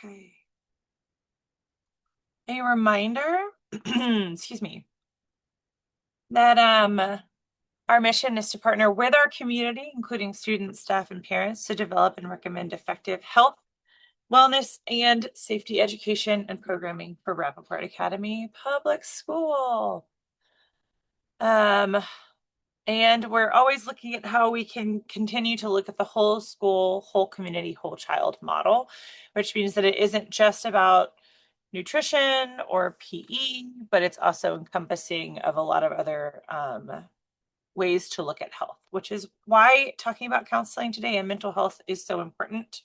Okay. A reminder, excuse me, that our mission is to partner with our community, including students, staff, and parents, to develop and recommend effective health, wellness, and safety education and programming for Rapoport Academy Public School. And we're always looking at how we can continue to look at the whole school, whole community, whole child model, which means that it isn't just about nutrition or PE, but it's also encompassing of a lot of other ways to look at health, which is why talking about counseling today and mental health is so important.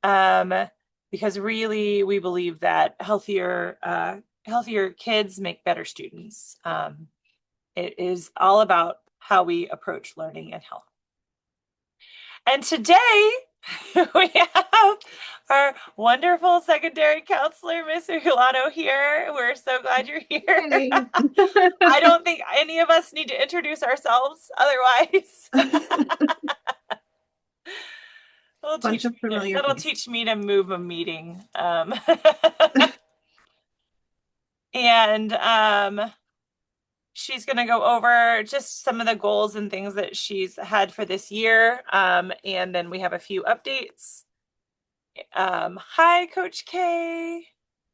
Because really we believe that healthier kids make better students. It is all about how we approach learning and health. And today we have our wonderful secondary counselor, Miss Hulano, here. We're so glad you're here. Hey. I don't think any of us need to introduce ourselves otherwise. Bunch of familiar That'll faces. teach me to move a meeting. And she's going to go over just some of the goals and things that she's had for this year. And then we have a few updates. Hi, Coach K.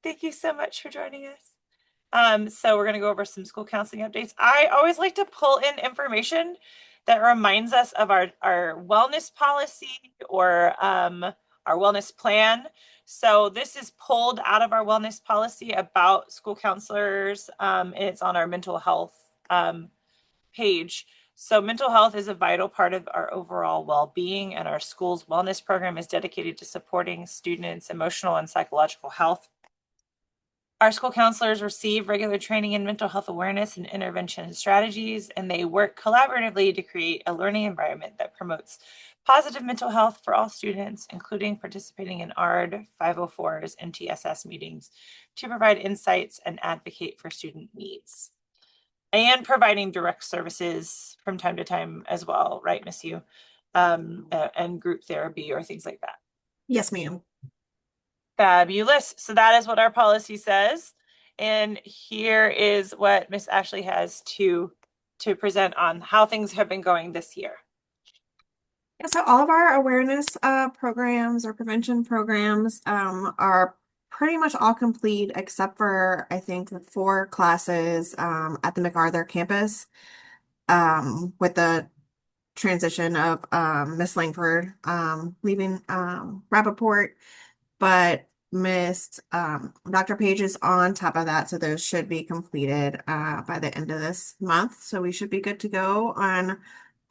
Thank you so much for joining us. So we're going to go over some school counseling updates. I always like to pull in information that reminds us of our wellness policy or our wellness plan. So this is pulled out of our wellness policy about school counselors, and it's on our mental health page. So mental health is a vital part of our overall well-being, and our school's wellness program is dedicated to supporting students' emotional and psychological health. Our school counselors receive regular training in mental health awareness and intervention strategies, and they work collaboratively to create a learning environment that promotes positive mental health for all students, including participating in ARD, 504s, and TSS meetings to provide insights and advocate for student needs. And providing direct services from time to time as well, right, Miss You? And group therapy or things like that. Yes, ma'am. Fabulous. So that is what our policy says. And here is what Miss Ashley has to present on how things have been going this year. Yeah, so all of our awareness programs or prevention programs are pretty much all complete except for I think 4 classes at the MacArthur campus with the transition of Miss Langford leaving Rapoport, but missed Dr. Page is on top of that, so those should be completed by the end of this month. So we should be good to go on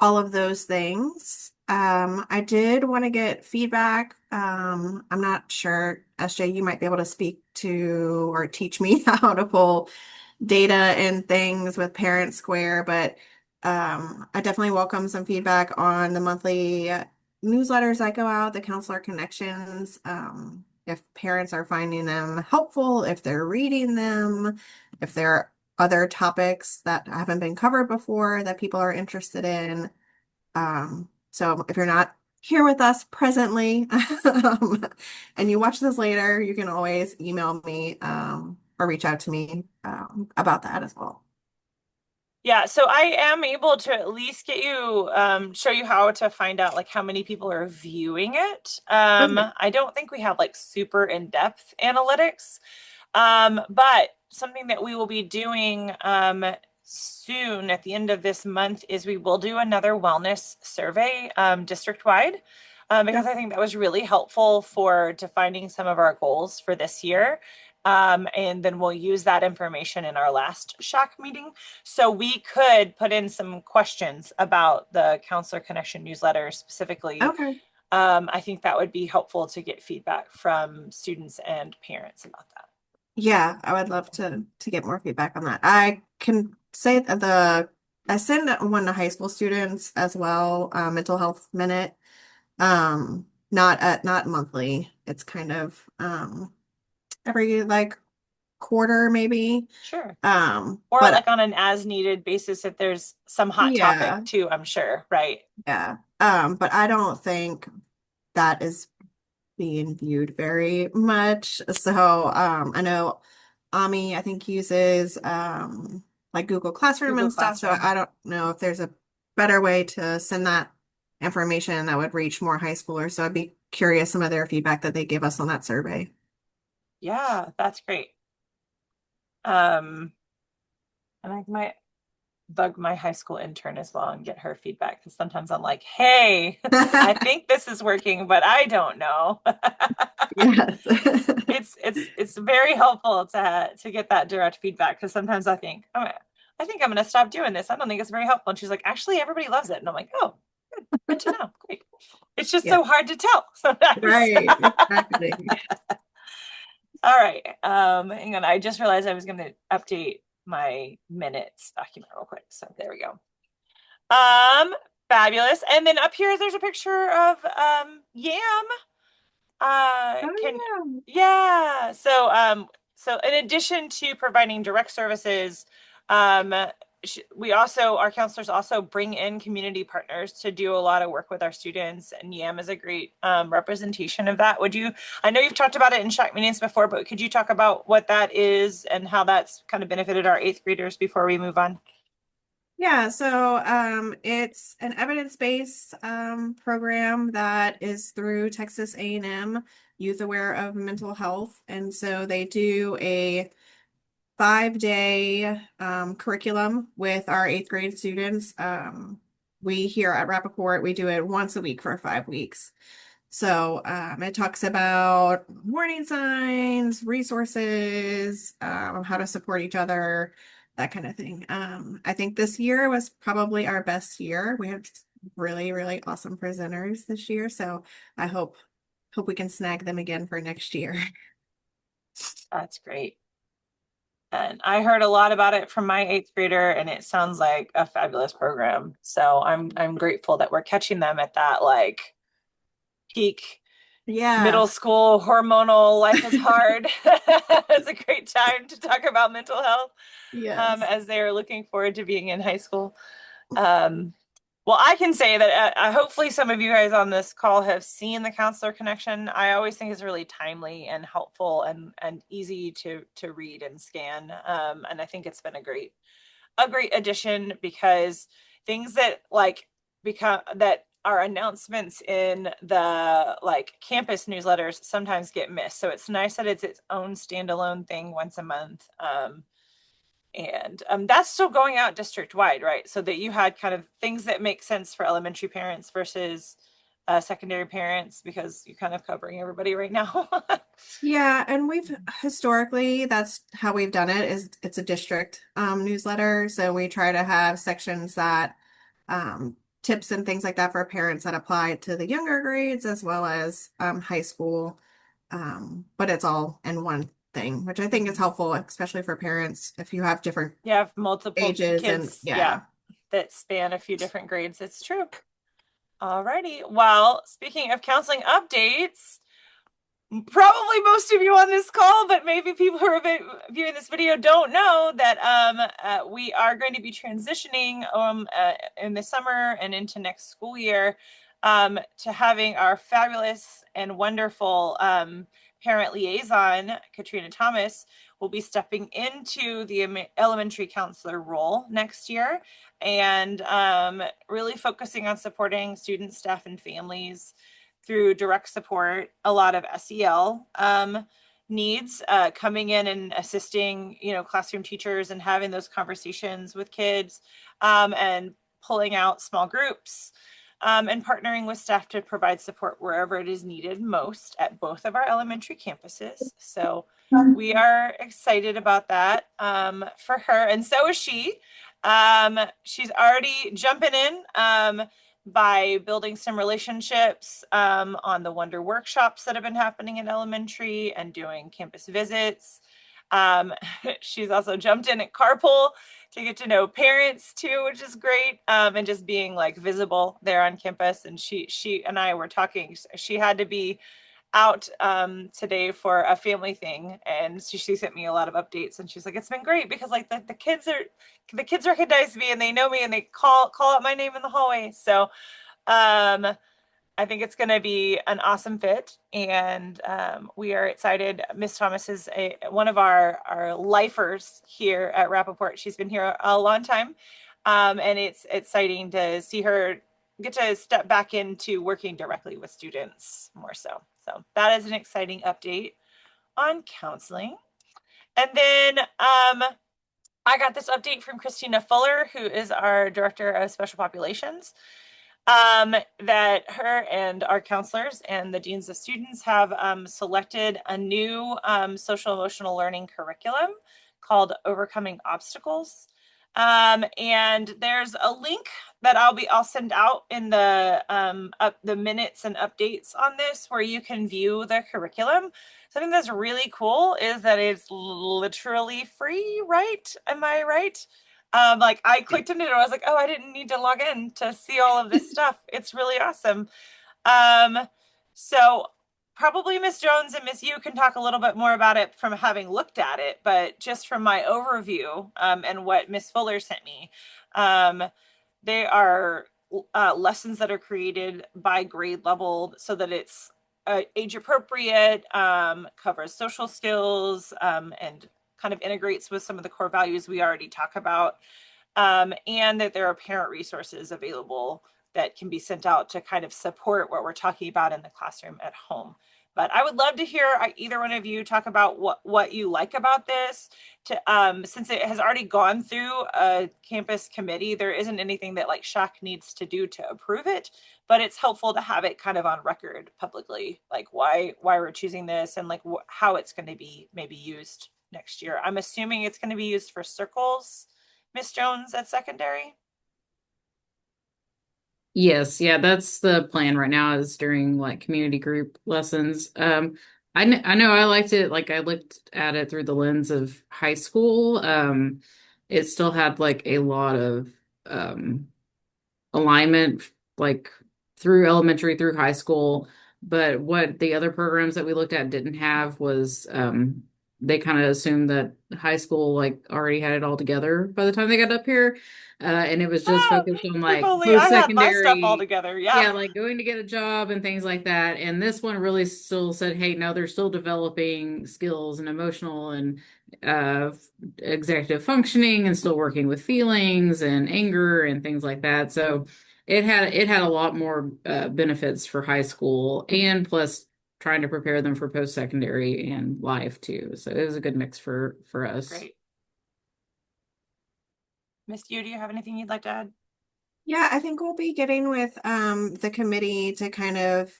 all of those things. I did want to get feedback. I'm not sure, SJ, you might be able to speak to or teach me how to pull data and things with Parent Square, but I definitely welcome some feedback on the monthly newsletters that go out, the counselor connections, if parents are finding them helpful, if they're reading them, if there are other topics that haven't been covered before that people are interested in. So if you're not here with us presently, and you watch this later, you can always email me, or reach out to me, about that as well. Yeah, so I am able to at least get you show you how to find out like how many people are viewing it. Okay. I don't think we have like super in-depth analytics. But something that we will be doing soon at the end of this month is we will do another wellness survey district-wide, because Yep. I think that was really helpful for defining some of our goals for this year. And then we'll use that information in our last SHAC meeting. So we could put in some questions about the Counselor Connection newsletter specifically. Okay. I think that would be helpful to get feedback from students and parents about that. Yeah, I would love to get more feedback on that. I can say that I send one to high school students as well, mental health minute. Not monthly. It's kind of every like quarter maybe. Sure. Or like But on an as needed basis if there's some hot topic yeah, too, I'm sure, right? yeah. But I don't think that is being viewed very much. So I know Ami, I think, uses like Google Classroom Google and stuff. So Classroom. I don't know if there's a better way to send that information that would reach more high schoolers. So I'd be curious some of their feedback that they give us on that survey. Yeah, that's great. Um, and I might bug my high school intern as well and get her feedback because sometimes I'm like, hey, I think this is working, but I don't know. Yes. It's very helpful to get that direct feedback because sometimes I think, oh, I think I'm gonna stop doing this. I don't think it's very helpful. And she's like, actually, everybody loves it. And I'm like, oh, good to know. Great. It's just Yeah. so hard to tell sometimes. Right. Exactly. All right. Hang on. I just realized I was gonna update my minutes document real quick. So there we go. Um, Fabulous. And then up here, there's a picture of Yam. Can Oh, Yeah. So in addition to providing direct services, um, we also our counselors also bring in community partners to do a lot of work with our students, and YAM is a great representation of that. Would you? I know you've talked about it in SHAC meetings before, but could you talk about what that is and how that's kind of benefited our eighth graders before we move on? yeah, so it's an evidence-based program that is through Texas A&M Youth Aware of Mental Health. And so they do a 5-day curriculum with our eighth grade students. We here at Rapoport, we do it once a week for 5 weeks. So it talks about warning signs, resources, how to support each other, that kind of thing. I think this year was probably our best year. We had really, really awesome presenters this year. So I hope we can snag them again for next year. That's great. And I heard a lot about it from my eighth grader, and it sounds like a fabulous program. So I'm grateful that we're catching them at that like peak Yeah. middle school hormonal life is hard. It's a great time to talk about mental health Yes. as they are looking forward to being in high school. Um, well, I can say that hopefully some of you guys on this call have seen the counselor connection. I always think it's really timely and helpful and easy to read and scan. And I think it's been a great addition because things that like become that are announcements in the like campus newsletters sometimes get missed. So it's nice that it's its own standalone thing once a month. And that's still going out district wide, right? So that you had kind of things that make sense for elementary parents versus secondary parents because you're kind of covering everybody right now. Yeah, and we've historically that's how we've done it is it's a district newsletter. So we try to have sections that tips and things like that for parents that apply to the younger grades as well as high school. But it's all in one thing, which I think is Mhm. helpful, especially for parents if you have different You have multiple ages and kids, yeah, yeah. that span a few different grades. It's true. Alrighty. Well, speaking of counseling updates, probably most of you on this call, but maybe people who are viewing this video don't know that we are going to be transitioning in the summer and into next school year to having our fabulous and wonderful parent liaison, Katrina Thomas, will be stepping into the elementary counselor role next year and really focusing on supporting students, staff, and families through direct support, a lot of SEL needs, coming in and assisting, classroom teachers and having those conversations with kids, and pulling out small groups, and partnering with staff to provide support wherever it is needed most at both of our elementary campuses. So we are excited about that for her, and so is she. She's already jumping in. By building some relationships on the Wonder workshops that have been happening in elementary and doing campus visits. Um, she's also jumped in at carpool to get to know parents too, which is great, and just being like visible there on campus. And she and I were talking. She had to be out today for a family thing, and she sent me a lot of updates, and she's like, it's been great because like the kids recognize me and they know me and they call out my name in the hallway. So um I think it's going to be an awesome fit, and we are excited. Miss Thomas is one of our lifers here at Rapoport. She's been here a long time, and it's exciting to see her get to step back into working directly with students more so. So that is an exciting update on counseling. And then I got this update from Christina Fuller, who is our director of special populations, that her and our counselors and the deans of students have selected a new social emotional learning curriculum called Overcoming Obstacles. And there's a link that I'll send out in the minutes and updates on this where you can view the curriculum. Something that's really cool is that it's literally free, right? Am I right? Like I clicked into it, I was like, oh, I didn't need to log in to see all of this stuff. It's really awesome. Um, so probably Miss Jones and Miss Yu can talk a little bit more about it from having looked at it, but just from my overview, and what Miss Fuller sent me, um, they are lessons that are created by grade level so that it's age appropriate, covers social skills, and kind of integrates with some of the core values we already talk about, and that there are parent resources available that can be sent out to kind of support what we're talking about in the classroom at home. But I would love to hear either one of you talk about what you like about this. To since it has already gone through a campus committee, there isn't anything that like SHAC needs to do to approve it, but it's helpful to have it kind of on record publicly, like why we're choosing this and like how it's going to be maybe used next year. I'm assuming it's going to be used for circles, Miss Jones, at secondary. Yes, yeah, that's the plan right now is during like community group lessons. I know I liked it, like I looked at it through the lens of high school. It still had like a lot of um alignment, like through elementary through high school. But what the other programs that we looked at didn't have was they kind of assumed that high school like already had it all together by the time they got up here. And it was just Oh, focused on if like only I had my stuff all post-secondary, together. yeah, Yeah. like going to get a job and things like that. And this one really still said, hey, no, they're still developing skills and emotional and uh executive functioning and still working with feelings and anger and things like that. So it had a lot more benefits for high school and plus trying to prepare them for post-secondary and life too. So it was a good mix for us. Great. Miss Yu, do you have anything you'd like to add? Yeah, I think we'll be getting with the committee to kind of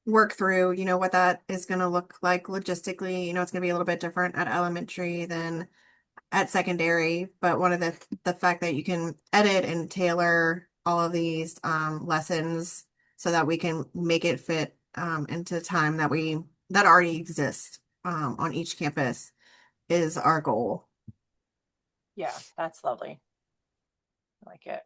work through, what that is going to look like logistically. It's going to be a little bit different at elementary than at secondary, but one of the fact that you can edit and tailor all of these lessons so that we can make it fit into time that already exists on each campus is our goal. Yeah, that's lovely. I like it.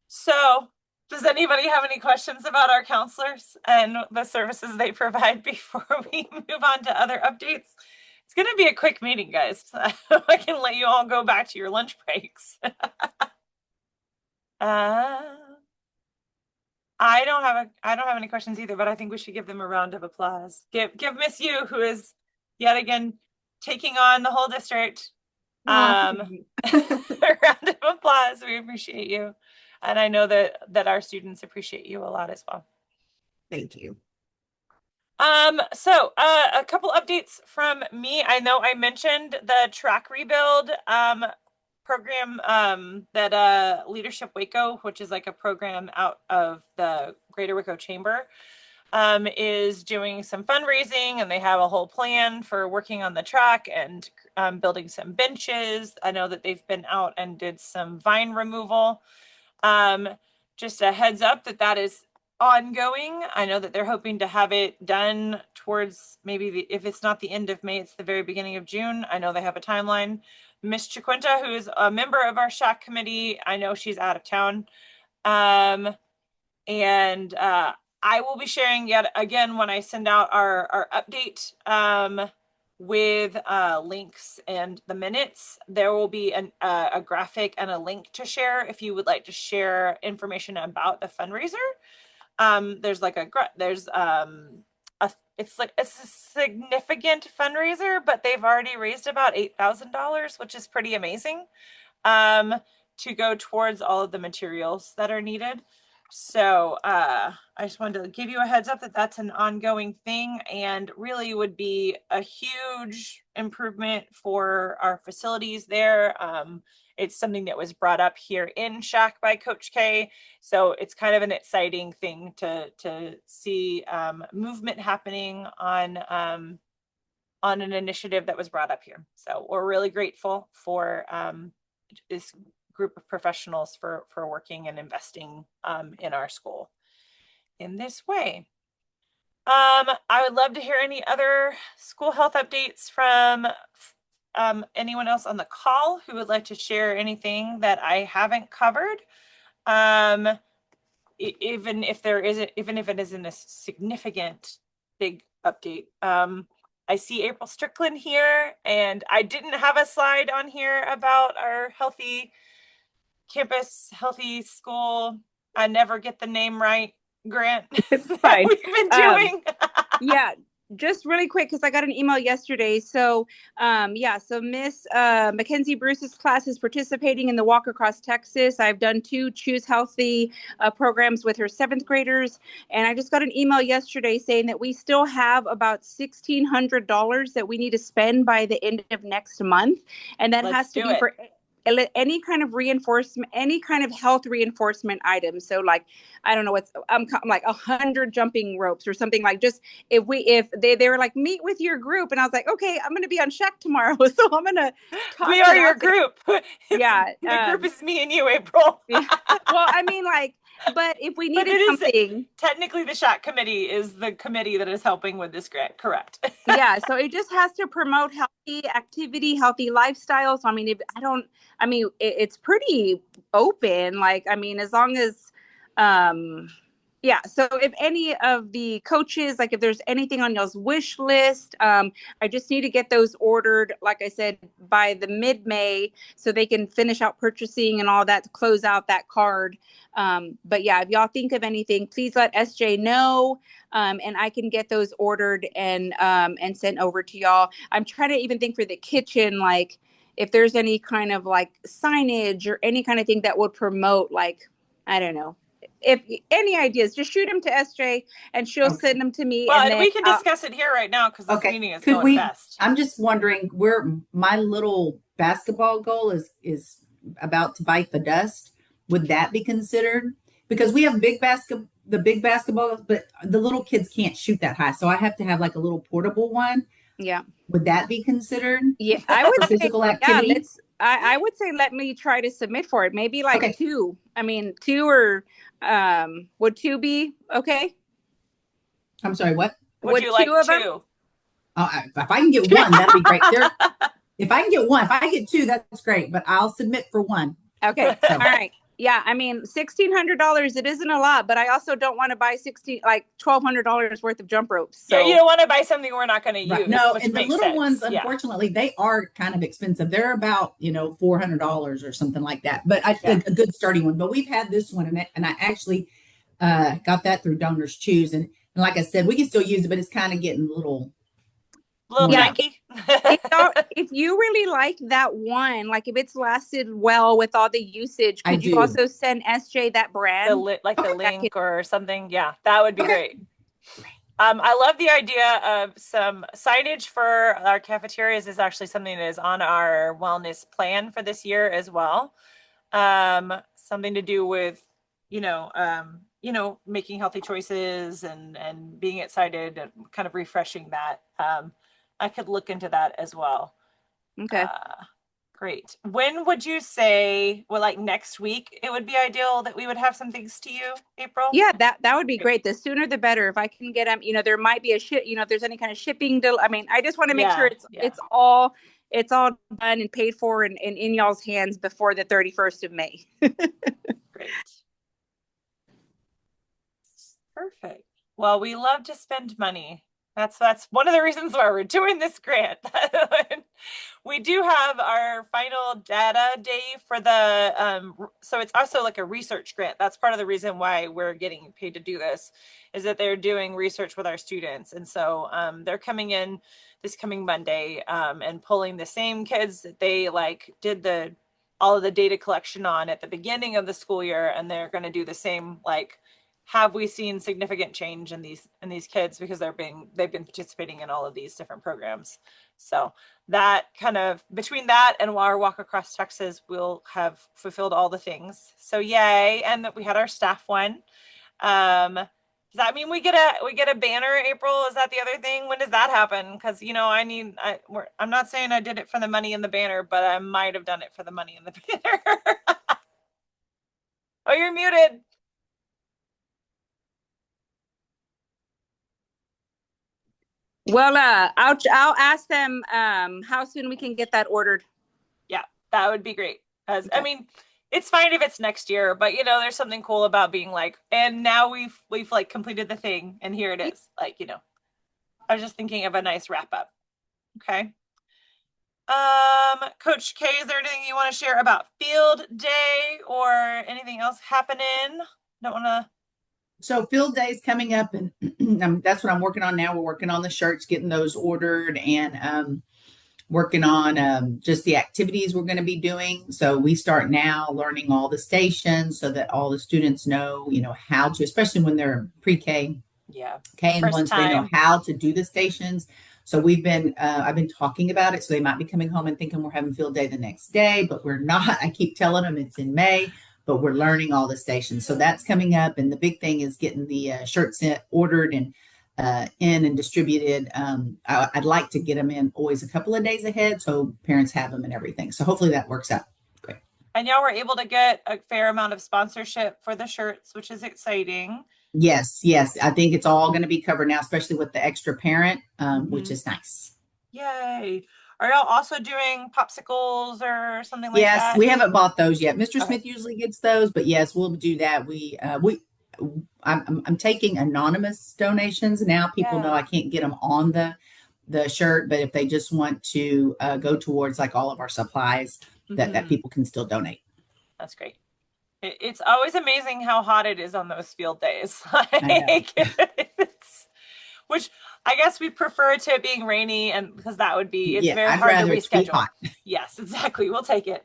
So, does anybody have any questions about our counselors and the services they provide before we move on to other updates? It's going to be a quick meeting, guys. I can let you all go back to your lunch breaks. I don't have any questions either, but I think we should give them a round of applause. Give Miss Yu, who is yet again taking on the whole district, Oh, a round of applause. We appreciate you. And I know that our students appreciate you a lot as well. thank you. So a couple updates from me. I know I mentioned the track rebuild program that Leadership Waco, which is like a program out of the Greater Waco Chamber, is doing some fundraising, and they have a whole plan for working on the track and building some benches. I know that they've been out and did some vine removal. Um, just a heads up that is ongoing. I know that they're hoping to have it done towards maybe if it's not the end of May, it's the very beginning of June. I know they have a timeline. Miss Chiquinta, who is a member of our SHAC committee, I know she's out of town. And I will be sharing yet again when I send out our update with links and the minutes. There will be a graphic and a link to share if you would like to share information about the fundraiser. There's like it's a significant fundraiser, but they've already raised about $8,000, which is pretty amazing, to go towards all of the materials that are needed. So I just wanted to give you a heads up that that's an ongoing thing and really would be a huge improvement for our facilities there. It's something that was brought up here in SHAC by Coach K. So it's kind of an exciting thing to see movement happening on an initiative that was brought up here. So we're really grateful for this group of professionals for working and investing in our school in this way. I would love to hear any other school health updates from anyone else on the call who would like to share anything that I haven't covered. Even if it isn't a significant big update. I see April Strickland here, and I didn't have a slide on here about our healthy campus, healthy school. I never get the name right, Grant. It's fine. We've been doing. Yeah, just really quick because I got an email yesterday. So so Miss Mackenzie Bruce's class is participating in the Walk Across Texas. I've done 2 Choose Healthy programs with her 7th graders, and I just got an email yesterday saying that we still have about $1,600 that we need to spend by the end of next month, and that has to be for any kind of reinforcement, any kind of health reinforcement items. So like, I don't know what's, I'm like 100 jumping ropes or something. Like, just if they were like, meet with your group, and I was like, okay, I'm going to be on SHAC tomorrow, so I'm going to talk. We are your group. Yeah, the group is me and you, April. Yeah. Well, I mean, like, but if we needed something, technically the SHAC committee is the committee that is helping with this grant, correct? Yeah, so it just has to promote healthy activity, healthy lifestyle. So I mean, it's pretty open. Like, I mean, as long as so if any of the coaches, like if there's anything on y'all's wish list, I just need to get those ordered, like I said, by the mid-May so they can finish out purchasing and all that to close out that card. But yeah, if y'all think of anything, please let SJ know, and I can get those ordered and sent over to y'all. I'm trying to even think for the kitchen, like if there's any kind of like signage or any kind of thing that would promote, like, I don't know. If any ideas, just shoot them to SJ and she'll send them to me. Well, and then we can discuss it here right now because this meeting is going fast. I'm just wondering where my little basketball goal is about to bite the dust. Would that be considered? Because we have big basketball, but the little kids can't shoot that high. So I have to have like a little portable one. Yeah. Would that be considered? Yeah, I would for physical activity. Yeah, I would say let me try to submit for it. Maybe like 2. I mean, 2 or would 2 be okay? I'm sorry, what? Would you like 2? If I can get one, that'd be great. If I can get one, if I get 2, that's great. But I'll submit for 1. Okay. All right. Yeah, I mean, $1,600, it isn't a lot, but I also don't want to buy $1,200 worth of jump ropes. So. Yeah, you don't want to buy something we're not going to use. No, and the little ones, unfortunately, they are kind of expensive. They're about, $400 or something like that. But a good starting one. But we've had this one, and I actually got that through Donors Choose. And like I said, we can still use it, but it's kind of getting a little janky. If you really like that one, like if it's lasted well with all the usage, could you also send SJ that brand? The link or something? Yeah, that would be great. I love the idea of some signage for our cafeterias is actually something that is on our wellness plan for this year as well. Something to do with, making healthy choices and being excited and kind of refreshing that. I could look into that as well. Okay. Great. When would you say, like next week, it would be ideal that we would have some things to you, April? Yeah, that would be great. The sooner the better. If I can get them, there might be if there's any kind of shipping deal. I mean, I just want to make sure it's all done and paid for and in y'all's hands before the 31st of May. Great. Perfect. Well, we love to spend money. That's one of the reasons why we're doing this grant. We do have our final data day for the so it's also like a research grant. That's part of the reason why we're getting paid to do this, is that they're doing research with our students. And so they're coming in this coming Monday and pulling the same kids that they like did all of the data collection on at the beginning of the school year, and they're going to do the same, like, have we seen significant change in these kids, because they've been participating in all of these different programs. So that kind of, between that and our walk across Texas, we'll have fulfilled all the things. So yay. And that we had our staff one. Does that mean we get a banner, April? Is that the other thing? When does that happen? Because I'm not saying I did it for the money in the banner, but I might have done it for the money in the banner. Oh, you're muted. Well, I'll ask them how soon we can get that ordered. Yeah, that would be great. Okay. I mean, it's fine if it's next year, but there's something cool about being like, and now we've like completed the thing, and here it is. Like, I was just thinking of a nice wrap up. Okay. Coach K, is there anything you want to share about field day or anything else happening? Don't want to. So field day is coming up, and that's what I'm working on now. We're working on the shirts, getting those ordered, and working on just the activities we're going to be doing. So we start now learning all the stations so that all the students know, how to, especially when they're pre-K, K and ones, they know how to do the stations. So I've been talking about it. So they might be coming home and thinking we're having field day the next day, but we're not. I keep telling them it's in May, but we're learning all the stations. So that's coming up. And the big thing is getting the shirts ordered and in and distributed. I'd like to get them in always a couple of days ahead so parents have them and everything. So hopefully that works out great. And y'all were able to get a fair amount of sponsorship for the shirts, which is exciting. Yes. I think it's all going to be covered now, especially with the extra parent, which is nice. Yay. Are y'all also doing popsicles or something like that? Yes, we haven't bought those yet. Mr. Smith usually gets those, but yes, we'll do that. I'm taking anonymous donations now. People know I can't get them on the shirt, but if they just want to go towards like all of our supplies, that people can still donate. That's great. It's always amazing how hot it is on those field days. Which I guess we prefer to it being rainy, and because that would be, it's very hard to reschedule. Yes, exactly. We'll take it.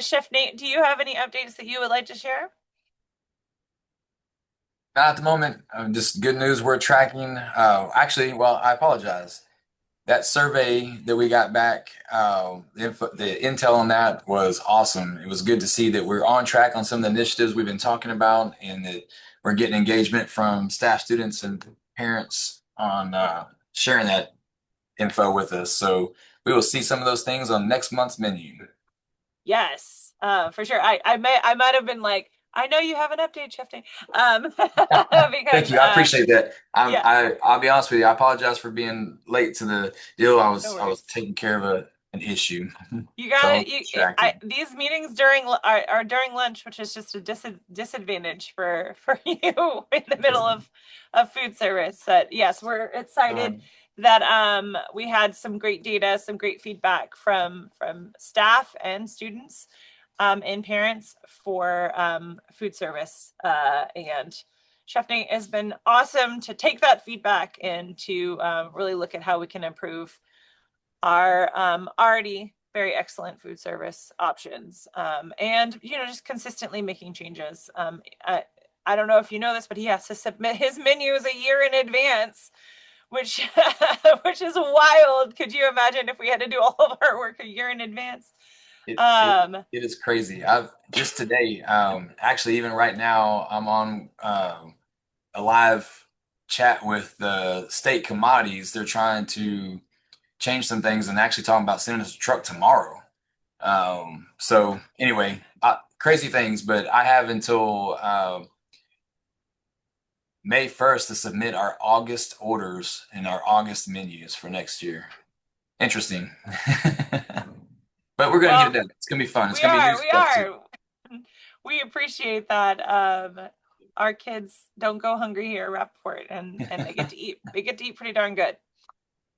Chef Nate, do you have any updates that you would like to share? Not at the moment. Just good news. We're tracking. Actually, well, I apologize. That survey that we got back, the intel on that was awesome. It was good to see that we're on track on some of the initiatives we've been talking about, and that we're getting engagement from staff, students, and parents on sharing that info with us. So we will see some of those things on next month's menu. Yes, for sure. I might have been like, I know you have an update, Chef Nate. Thank you. I appreciate that. I'll be honest with you. I apologize for being late to the deal. I was taking care of an issue. You got it. These meetings are during lunch, which is just a disadvantage for you in the middle of food service. But yes, we're excited that we had some great data, some great feedback from staff and students and parents for food service. And Chef Nate has been awesome to take that feedback and to really look at how we can improve our already very excellent food service options, and just consistently making changes. I don't know if you know this, but he has to submit his menus a year in advance, which is wild. Could you imagine if we had to do all of our work a year in advance? It is crazy. I've just today, actually, even right now, I'm on a live chat with the state commodities. They're trying to change some things and actually talking about sending us a truck tomorrow. So anyway, crazy things, but I have until May 1st to submit our August orders and our August menus for next year. Interesting. But we're going to get it done. It's going to be fun. It's going to be new stuff too. We appreciate that. our kids don't go hungry here at Rapoport, and they get to eat. They get to eat pretty darn good.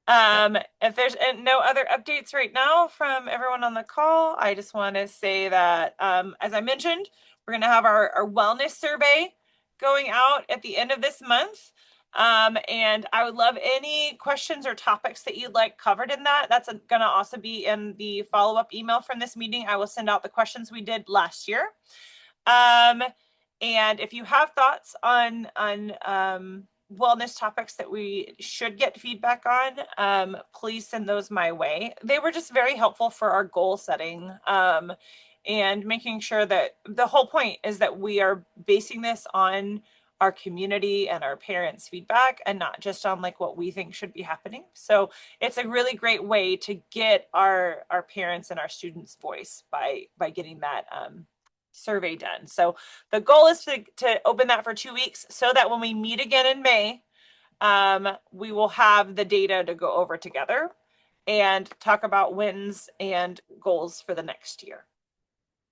If there's no other updates right now from everyone on the call, I just want to say that, as I mentioned, we're going to have our wellness survey going out at the end of this month. And I would love any questions or topics that you'd like covered in that. That's going to also be in the follow-up email from this meeting. I will send out the questions we did last year. And if you have thoughts on wellness topics that we should get feedback on, please send those my way. They were just very helpful for our goal setting, and making sure that the whole point is that we are basing this on our community and our parents' feedback, and not just on like what we think should be happening. So it's a really great way to get our parents and our students' voice by getting that survey done. So the goal is to open that for 2 weeks, so that when we meet again in May, we will have the data to go over together and talk about wins and goals for the next year.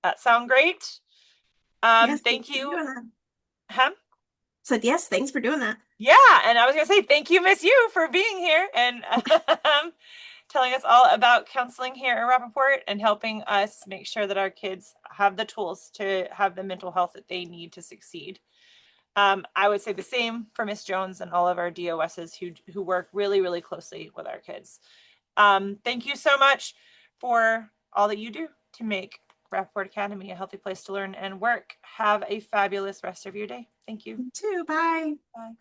That sound great? Yes, thank you. Huh? Said yes, thanks for doing that. Yeah, and I was gonna say thank you, Miss You, for being here and telling us all about counseling here at Rapoport and helping us make sure that our kids have the tools to have the mental health that they need to succeed. I would say the same for Miss Jones and all of our DOSs who work really, really closely with our kids. Thank you so much for all that you do to make Rapoport Academy a healthy place to learn and work. Have a fabulous rest of your day. Thank you. You too. Bye. Bye.